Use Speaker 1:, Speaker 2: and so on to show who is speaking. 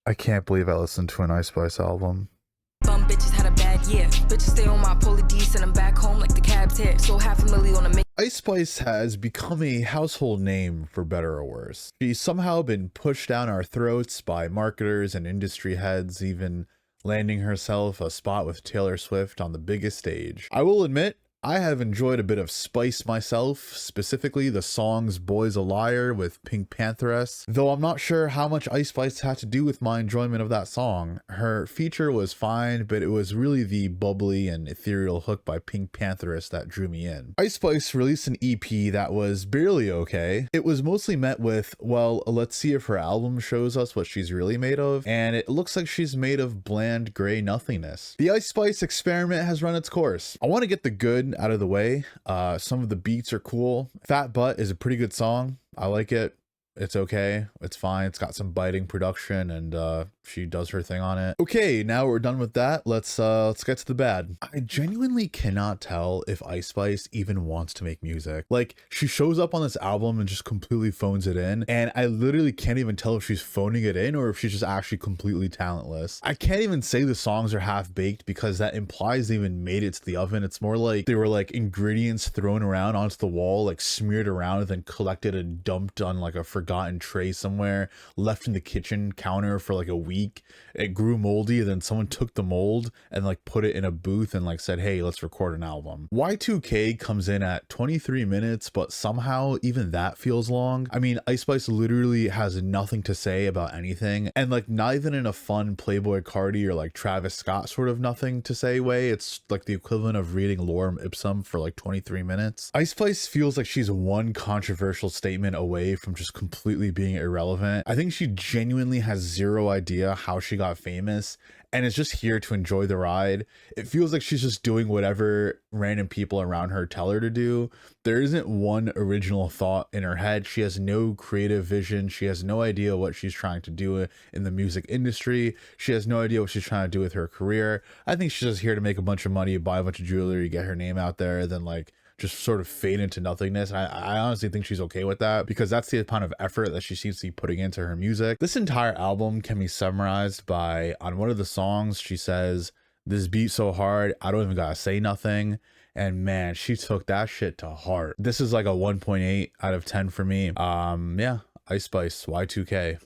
Speaker 1: I can't believe I listened to an Ice Spice album.
Speaker 2: Bum bitches had a bad year. Bitches stay on my poly D, send them back home like the cab's here. So $500,000 on a
Speaker 1: Ice Spice has become a household name for better or worse. She's somehow been pushed down our throats by marketers and industry heads, even landing herself a spot with Taylor Swift on the biggest stage. I will admit, I have enjoyed a bit of Spice myself, specifically the songs Boy's a Liar with Pink Pantheress, though I'm not sure how much Ice Spice had to do with my enjoyment of that song. Her feature was fine, but it was really the bubbly and ethereal hook by Pink Pantheress that drew me in. Ice Spice released an EP that was barely okay. It was mostly met with, well, let's see if her album shows us what she's really made of, and it looks like she's made of bland gray nothingness. The Ice Spice experiment has run its course. I want to get the good out of the way. Some of the beats are cool. Phat Butt is a pretty good song. I like it. It's okay. It's fine. It's got some biting production and she does her thing on it. Okay, now we're done with that. Let's get to the bad. I genuinely cannot tell if Ice Spice even wants to make music. Like, she shows up on this album and just completely phones it in, and I literally can't even tell if she's phoning it in or if she's just actually completely talentless. I can't even say the songs are half-baked because that implies they even made it to the oven. It's more like they were like ingredients thrown around onto the wall, like smeared around and then collected and dumped on like a forgotten tray somewhere, left in the kitchen counter for like a week. It grew moldy, and then someone took the mold and like put it in a booth and like said, hey, let's record an album. Y2K comes in at 23 minutes, but somehow even that feels long. I mean, Ice Spice literally has nothing to say about anything, and like not even in a fun Playboy Cardi or like Travis Scott sort of nothing to say way. It's like the equivalent of reading Lorem Ipsum for like 23 minutes. Ice Spice feels like she's one controversial statement away from just completely being irrelevant. I think she genuinely has zero idea how she got famous and is just here to enjoy the ride. It feels like she's just doing whatever random people around her tell her to do. There isn't one original thought in her head. She has no creative vision. She has no idea what she's trying to do in the music industry. She has no idea what she's trying to do with her career. I think she's just here to make a bunch of money, buy a bunch of jewelry, get her name out there, then like just sort of fade into nothingness. I honestly think she's okay with that because that's the amount of effort that she seems to be putting into her music. This entire album can be summarized by, on one of the songs, she says, "This beat so hard, I don't even gotta say nothing." And man, she took that shit to heart. This is like a 1.8 out of 10 for me. Yeah, Ice Spice, Y2K.